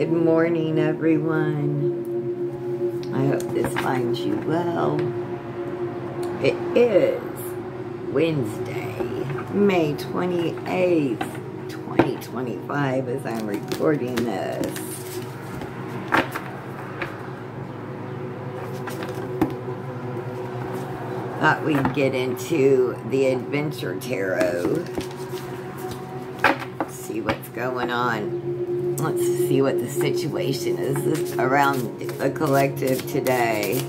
Good morning, everyone. I hope this finds you well. It is Wednesday, May 28th, 2025, as I'm recording this. Thought we'd get into the Adventure Tarot. See what's going on. Let's see what the situation is around the collective today.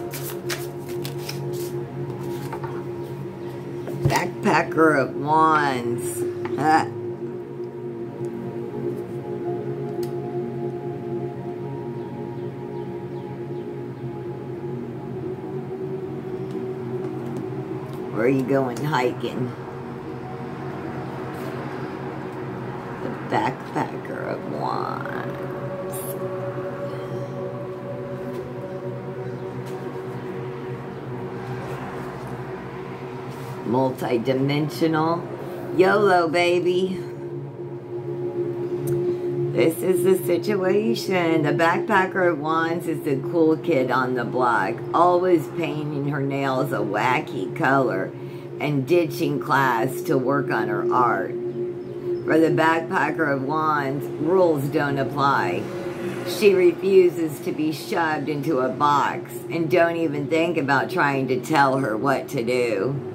Backpacker of Wands. Where are you going hiking? The Backpacker of Wands. Multi-dimensional. YOLO, baby. This is the situation. The Backpacker of Wands is the cool kid on the block, always painting her nails a wacky color and ditching class to work on her art. For the Backpacker of Wands, rules don't apply. She refuses to be shoved into a box and don't even think about trying to tell her what to do.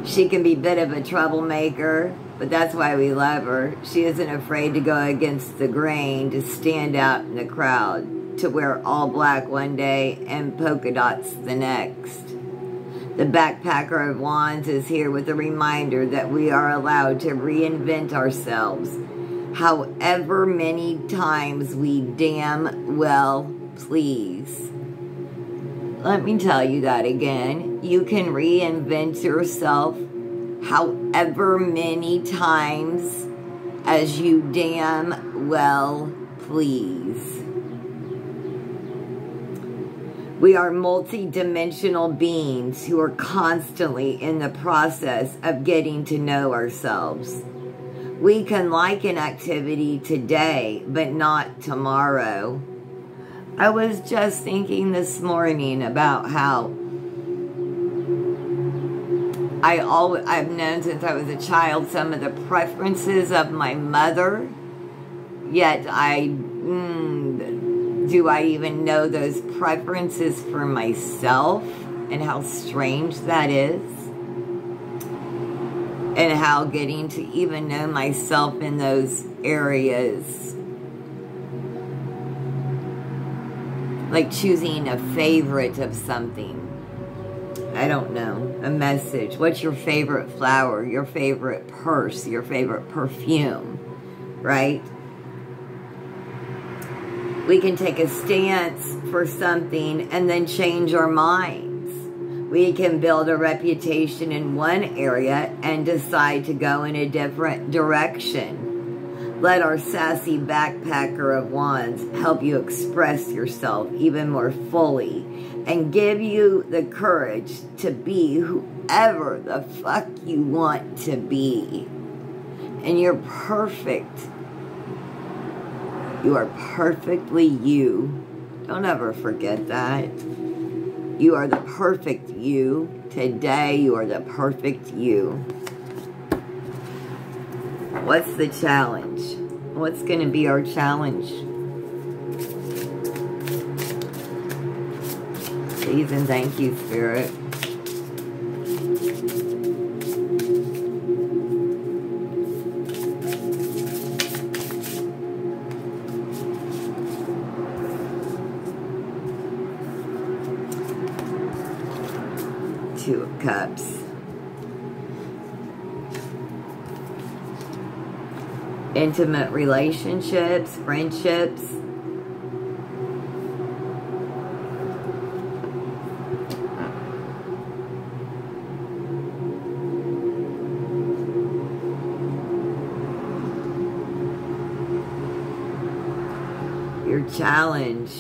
She can be a bit of a troublemaker, but that's why we love her. She isn't afraid to go against the grain, to stand out in the crowd, to wear all black one day and polka dots the next. The Backpacker of Wands is here with a reminder that we are allowed to reinvent ourselves, however many times we damn well please. Let me tell you that again. You can reinvent yourself however many times as you damn well please. We are multi-dimensional beings who are constantly in the process of getting to know ourselves. We can like an activity today, but not tomorrow. I was just thinking this morning about how I've known since I was a child some of the preferences of my mother, yet do I even know those preferences for myself, and how strange that is, and how getting to even know myself in those areas, like choosing a favorite of something. I don't know, a message. What's your favorite flower, your favorite purse, your favorite perfume, right? We can take a stance for something and then change our minds. We can build a reputation in one area and decide to go in a different direction. Let our sassy Backpacker of Wands help you express yourself even more fully and give you the courage to be whoever the fuck you want to be. And you're perfect. You are perfectly you. Don't ever forget that. You are the perfect you. Today, you are the perfect you. What's the challenge? What's going to be our challenge? Please and thank you, Spirit. Two of Cups. Intimate relationships, friendships. Your challenge.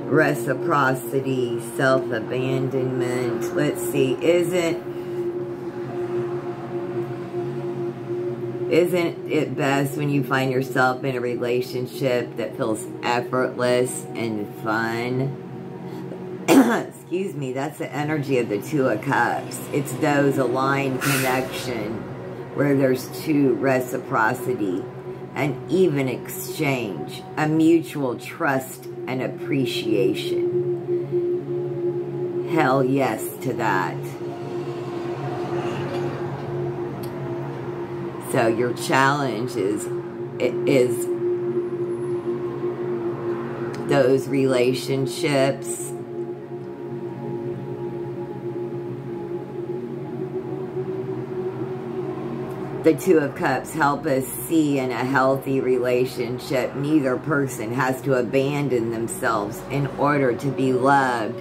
Reciprocity, self-abandonment. Let's see, Isn't it best when you find yourself in a relationship that feels effortless and fun? Excuse me, that's the energy of the Two of Cups. It's those aligned connection where there's true reciprocity and even exchange, a mutual trust and appreciation. Hell yes to that. So your challenge is those relationships. The Two of Cups help us see in a healthy relationship, neither person has to abandon themselves in order to be loved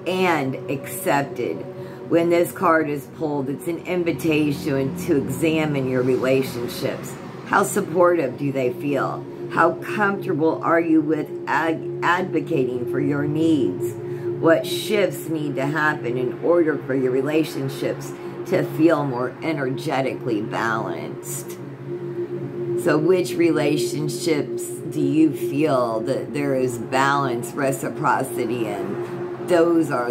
and accepted. When this card is pulled, it's an invitation to examine your relationships. How supportive do they feel? How comfortable are you with advocating for your needs? What shifts need to happen in order for your relationships to feel more energetically balanced? So which relationships do you feel that there is balance, reciprocity in? Those are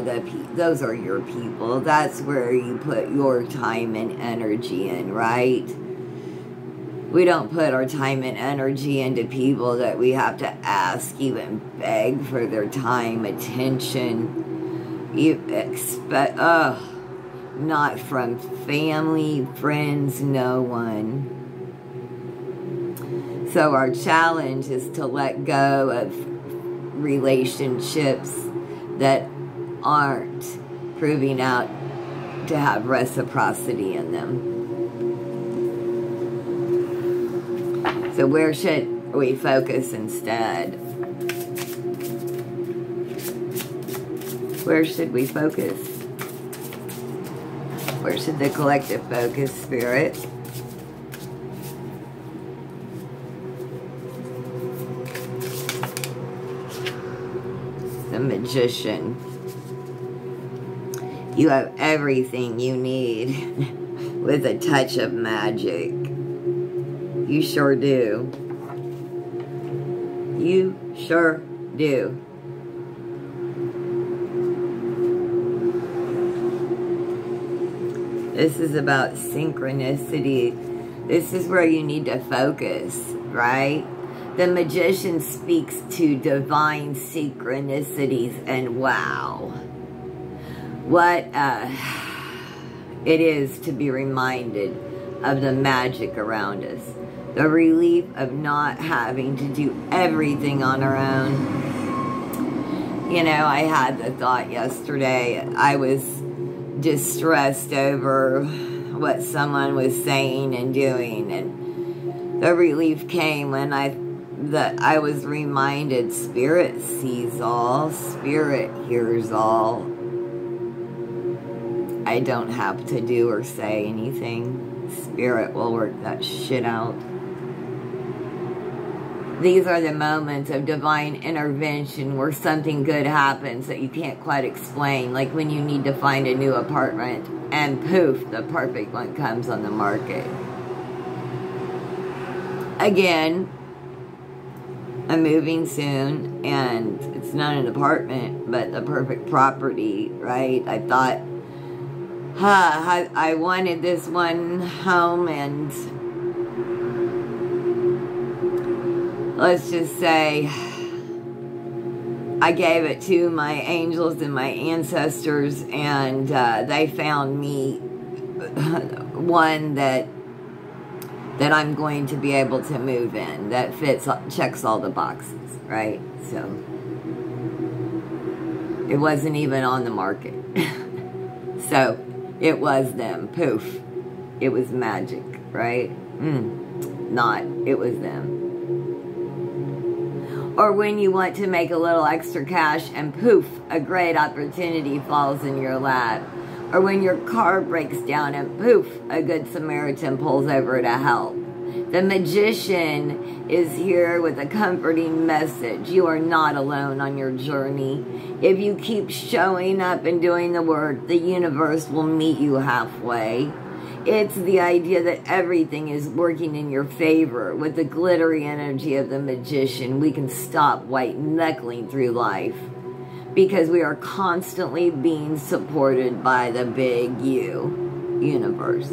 your people. That's where you put your time and energy in, right? We don't put our time and energy into people that we have to ask, even beg for their time, attention. You expect, not from family, friends, no one. So our challenge is to let go of relationships that aren't proving out to have reciprocity in them. So where should we focus instead? Where should we focus? Where should the collective focus, Spirit? The Magician. You have everything you need with a touch of magic. You sure do. You sure do. This is about synchronicity. This is where you need to focus, right? The Magician speaks to divine synchronicities, and wow. What it is to be reminded of the magic around us. The relief of not having to do everything on our own. You know, I had the thought yesterday, I was distressed over what someone was saying and doing, and the relief came when I was reminded Spirit sees all, Spirit hears all. I don't have to do or say anything. Spirit will work that shit out. These are the moments of divine intervention where something good happens that you can't quite explain. Like when you need to find a new apartment and poof, the perfect one comes on the market. Again, I'm moving soon and it's not an apartment, but the perfect property, right? I thought, I wanted this one home, and let's just say I gave it to my angels and my ancestors, and they found me one that I'm going to be able to move in, that checks all the boxes, right? So it wasn't even on the market. So it was them. Poof. It was magic, right? It was them. Or when you want to make a little extra cash and poof, a great opportunity falls in your lap. Or when your car breaks down and poof, a good Samaritan pulls over to help. The Magician is here with a comforting message. You are not alone on your journey. If you keep showing up and doing the work, the universe will meet you halfway. It's the idea that everything is working in your favor. With the glittery energy of the magician, we can stop white-knuckling through life because we are constantly being supported by the big U, universe.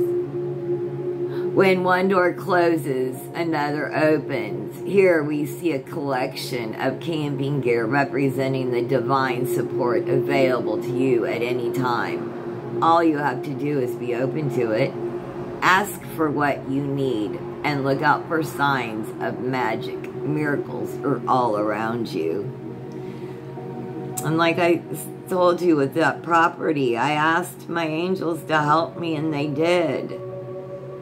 When one door closes, another opens. Here we see a collection of camping gear representing the divine support available to you at any time. All you have to do is be open to it, ask for what you need, and look out for signs of magic. Miracles are all around you. And like I told you with that property, I asked my angels to help me and they did.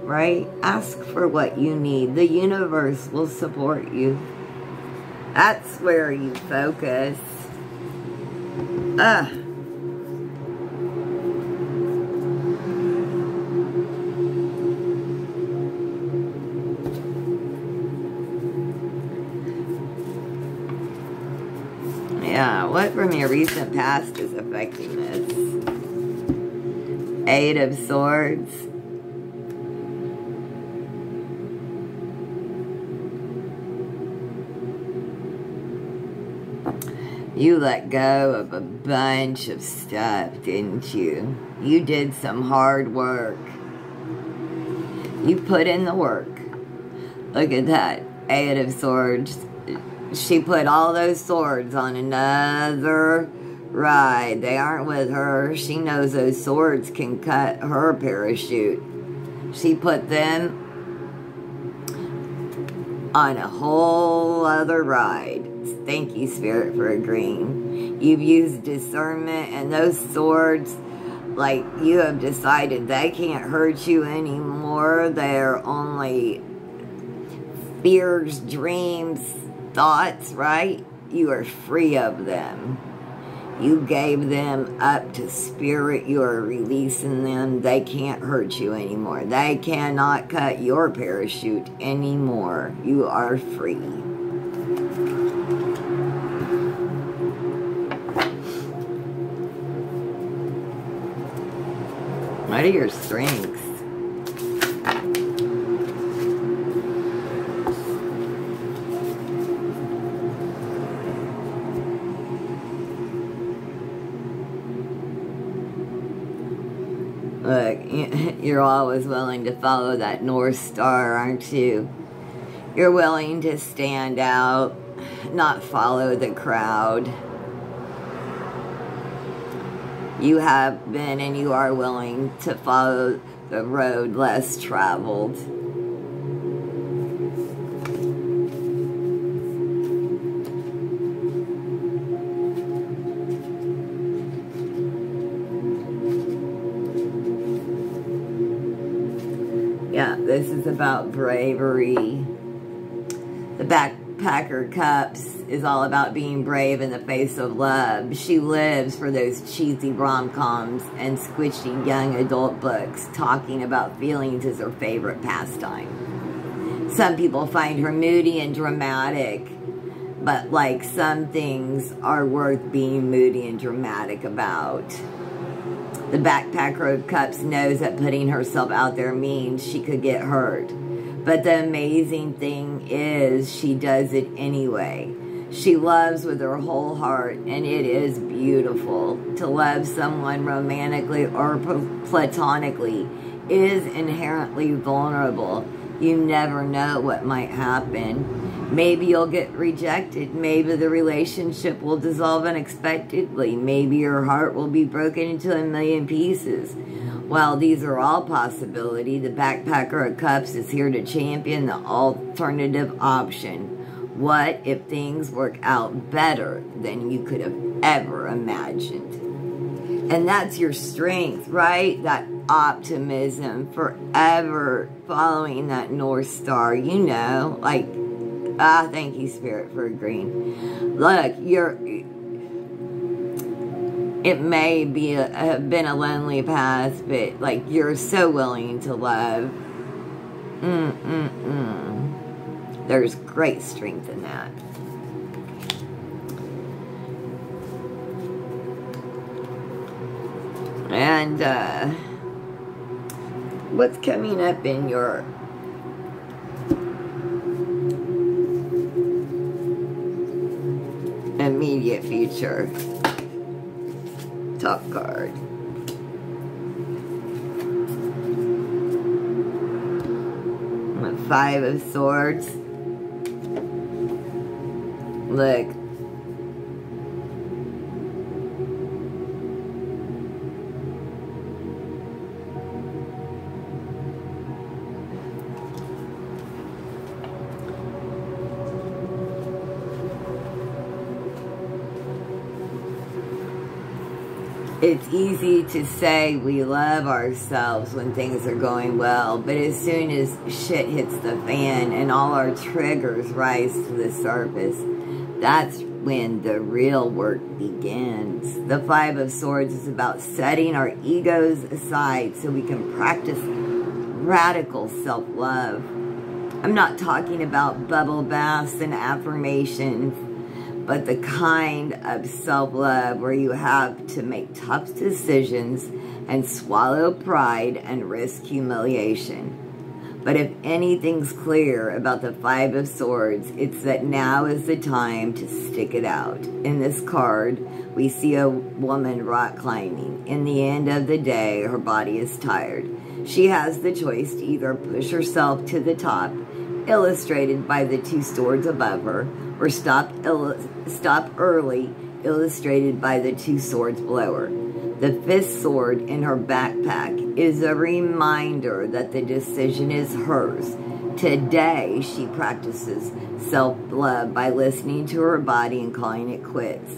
Right? Ask for what you need. The universe will support you. That's where you focus. Yeah, what from your recent past is affecting this? Eight of Swords. You let go of a bunch of stuff, didn't you? You did some hard work. You put in the work. Look at that. Eight of Swords. She put all those swords on another ride. They aren't with her. She knows those swords can cut her parachute. She put them on a whole other ride. Thank you, Spirit, for agreeing. You've used discernment, and those swords, like, you have decided they can't hurt you anymore. They're only fears, dreams, thoughts, right? You are free of them. You gave them up to Spirit. You are releasing them. They can't hurt you anymore. They cannot cut your parachute anymore. You are free. What are your strengths? Look, you're always willing to follow that North Star, aren't you? You're willing to stand out, not follow the crowd. You have been and you are willing to follow the road less traveled. Yeah, this is about bravery. The Backpacker Cups is all about being brave in the face of love. She lives for those cheesy rom-coms and squishy young adult books. Talking about feelings is her favorite pastime. Some people find her moody and dramatic, but like some things are worth being moody and dramatic about. The Backpacker of Cups knows that putting herself out there means she could get hurt. But the amazing thing is she does it anyway. She loves with her whole heart, and it is beautiful. To love someone romantically or platonically is inherently vulnerable. You never know what might happen. Maybe you'll get rejected. Maybe the relationship will dissolve unexpectedly. Maybe your heart will be broken into a million pieces. While these are all possibilities, the Backpacker of Cups is here to champion the alternative option. What if things work out better than you could have ever imagined? And that's your strength, right? That optimism, forever following that North Star, you know, like, thank you, Spirit, for agreeing. Look, it may be have been a lonely past, but like you're so willing to love. There's great strength in that. And What's coming up in your immediate future? Top card. Five of Swords. Look. It's easy to say we love ourselves when things are going well, but as soon as shit hits the fan and all our triggers rise to the surface, that's when the real work begins. The Five of Swords is about setting our egos aside so we can practice radical self-love. I'm not talking about bubble baths and affirmations, but the kind of self-love where you have to make tough decisions and swallow pride and risk humiliation. But if anything's clear about the Five of Swords, it's that now is the time to stick it out. In this card, we see a woman rock climbing. In the end of the day, her body is tired. She has the choice to either push herself to the top, illustrated by the two swords above her, or stop early, illustrated by the two swords below her. The fifth sword in her backpack is a reminder that the decision is hers. Today, she practices self-love by listening to her body and calling it quits.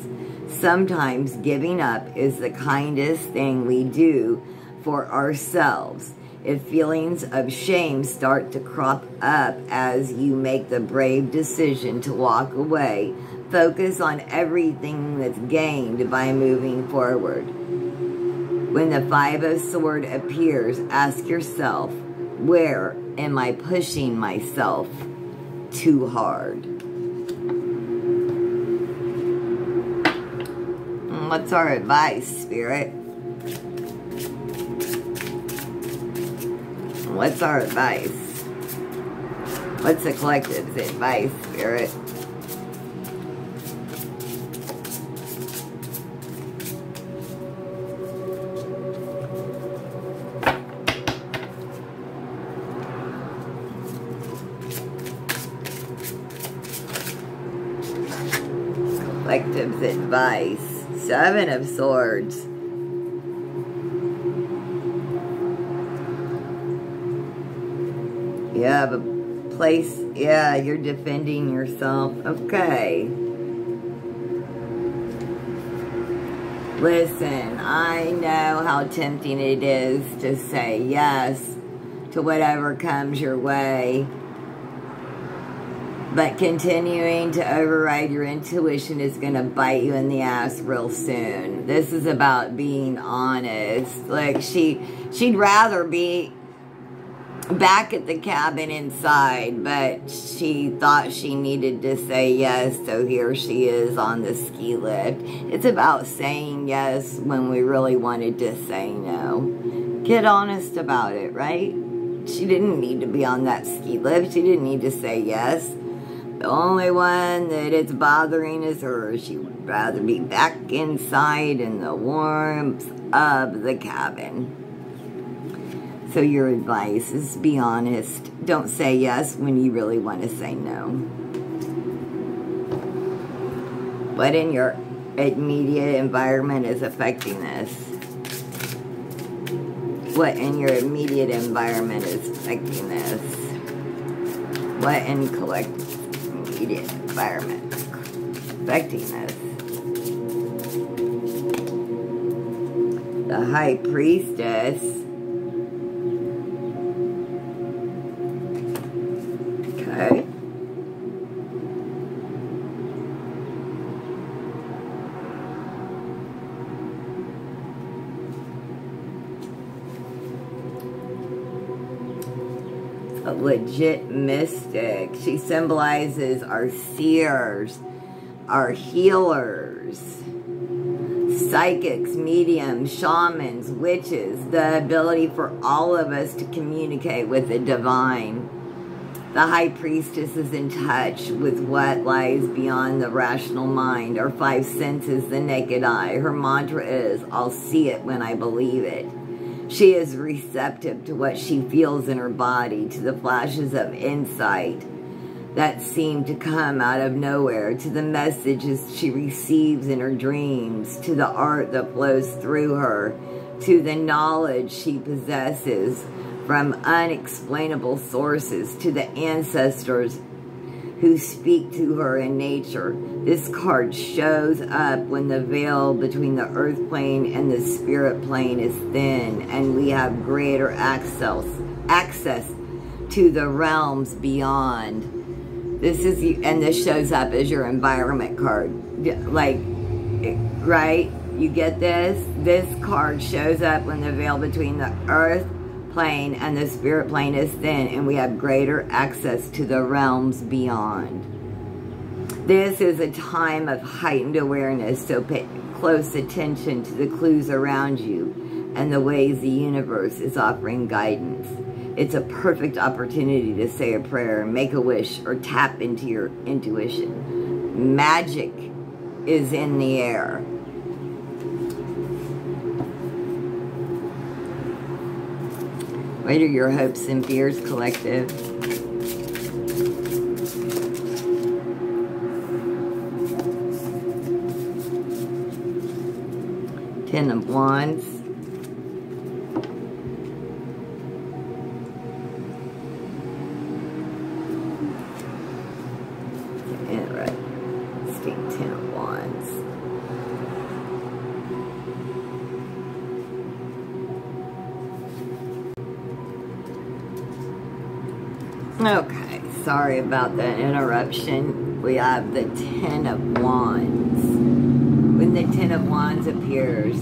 Sometimes giving up is the kindest thing we do for ourselves. If feelings of shame start to crop up as you make the brave decision to walk away, focus on everything that's gained by moving forward. When the Five of Swords appears, ask yourself, where am I pushing myself too hard? What's our advice, Spirit? What's our advice? What's the collective's advice, Spirit? Collective's advice. Seven of Swords. You have a place, yeah, you're defending yourself. Okay. Listen, I know how tempting it is to say yes to whatever comes your way. But continuing to override your intuition is going to bite you in the ass real soon. This is about being honest. Like, she'd rather be back at the cabin inside, but she thought she needed to say yes, so here she is on the ski lift. It's about saying yes when we really wanted to say no. Get honest about it, right? She didn't need to be on that ski lift. She didn't need to say yes. The only one that it's bothering is her. She would rather be back inside in the warmth of the cabin. So your advice is be honest. Don't say yes when you really want to say no. What in your immediate environment is affecting this? What in your immediate environment is affecting this? What in collective immediate environment is affecting this? The High Priestess. Okay. A legit mystic. She symbolizes our seers, our healers, psychics, mediums, shamans, witches, the ability for all of us to communicate with the divine. The high priestess is in touch with what lies beyond the rational mind, our five senses, the naked eye. Her mantra is, I'll see it when I believe it. She is receptive to what she feels in her body, to the flashes of insight that seem to come out of nowhere, to the messages she receives in her dreams, to the art that flows through her, to the knowledge she possesses from unexplainable sources, to the ancestors who speak to her in nature. This card shows up when the veil between the earth plane and the spirit plane is thin, and we have greater access to the realms beyond. This is, and this shows up as your environment card. Like, right? You get this? This card shows up when the veil between the earth plane and the spirit plane is thin, and we have greater access to the realms beyond. This is a time of heightened awareness, so pay close attention to the clues around you and the ways the universe is offering guidance. It's a perfect opportunity to say a prayer, make a wish, or tap into your intuition. Magic is in the air. What are your hopes and fears, collective? Ten of Wands. Interesting, 10 of Wands. Okay, sorry about that interruption. We have the 10 of Wands. When the 10 of Wands appears,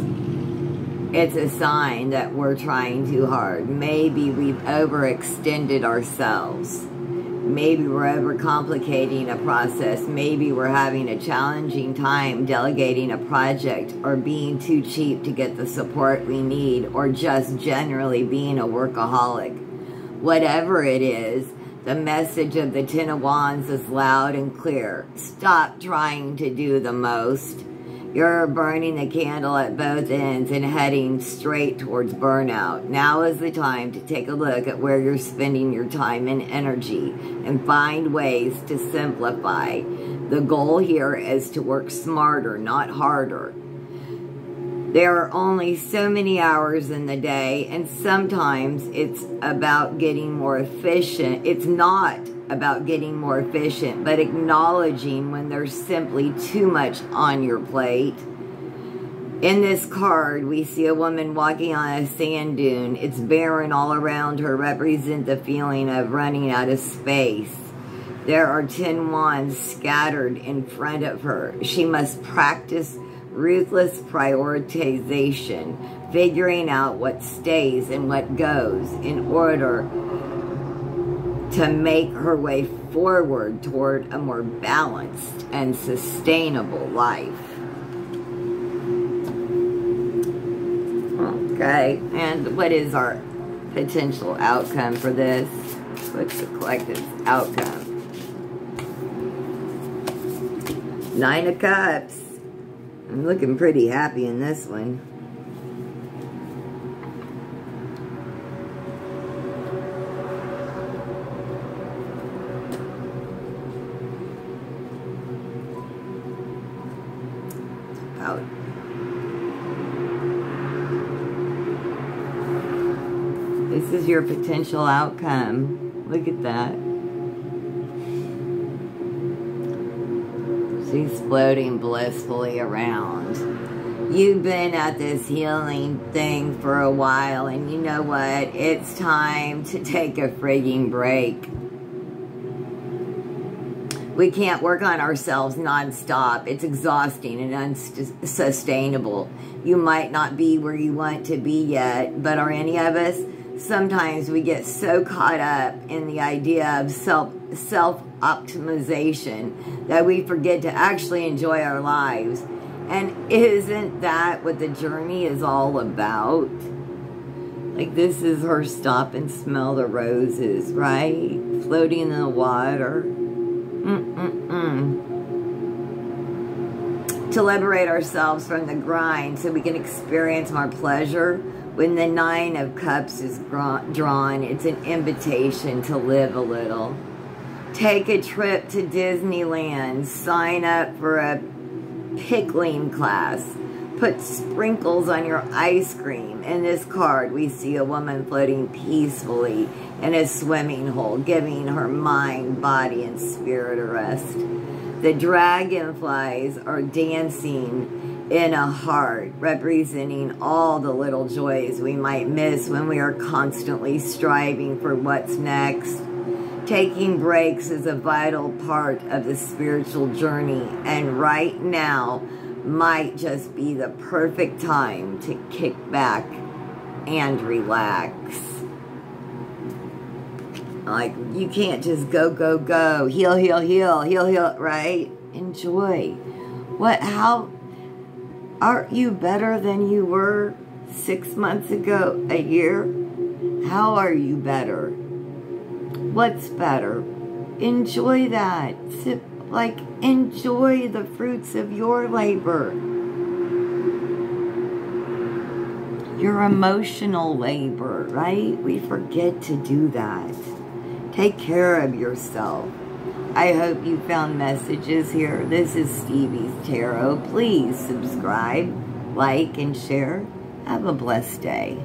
it's a sign that we're trying too hard. Maybe we've overextended ourselves. Maybe we're overcomplicating a process. Maybe we're having a challenging time delegating a project, or being too cheap to get the support we need, or just generally being a workaholic. Whatever it is, the message of the 10 of Wands is loud and clear. Stop trying to do the most. You're burning the candle at both ends and heading straight towards burnout. Now is the time to take a look at where you're spending your time and energy and find ways to simplify. The goal here is to work smarter, not harder. There are only so many hours in the day, and sometimes it's about getting more efficient. It's not about getting more efficient, but acknowledging when there's simply too much on your plate. In this card, we see a woman walking on a sand dune. It's barren all around her, represent the feeling of running out of space. There are 10 wands scattered in front of her. She must practice ruthless prioritization, figuring out what stays and what goes in order to make her way forward toward a more balanced and sustainable life. Okay, and what is our potential outcome for this? What's the collective's outcome? 9 of Cups. I'm looking pretty happy in this one. Out. This is your potential outcome. Look at that. She's floating blissfully around. You've been at this healing thing for a while, and you know what? It's time to take a frigging break. We can't work on ourselves nonstop. It's exhausting and unsustainable. You might not be where you want to be yet, but are any of us? Sometimes we get so caught up in the idea of self-optimization that we forget to actually enjoy our lives. And isn't that what the journey is all about? Like, this is her stop and smell the roses, right? Floating in the water. To liberate ourselves from the grind so we can experience more pleasure. When the 9 of Cups is drawn, it's an invitation to live a little. Take a trip to Disneyland. Sign up for a pickling class. Put sprinkles on your ice cream. In this card, we see a woman floating peacefully in a swimming hole, giving her mind, body, and spirit a rest. The dragonflies are dancing in a heart, representing all the little joys we might miss when we are constantly striving for what's next. Taking breaks is a vital part of the spiritual journey, and right now might just be the perfect time to kick back and relax. Like, you can't just go, go, go, heal, heal, heal, heal, heal, right? Enjoy. How are you better than you were 6 months ago, a year? How are you better? What's better? Enjoy that. Enjoy the fruits of your labor. Your emotional labor, right? We forget to do that. Take care of yourself. I hope you found messages here. This is Stevie's Tarot. Please subscribe, like, and share. Have a blessed day.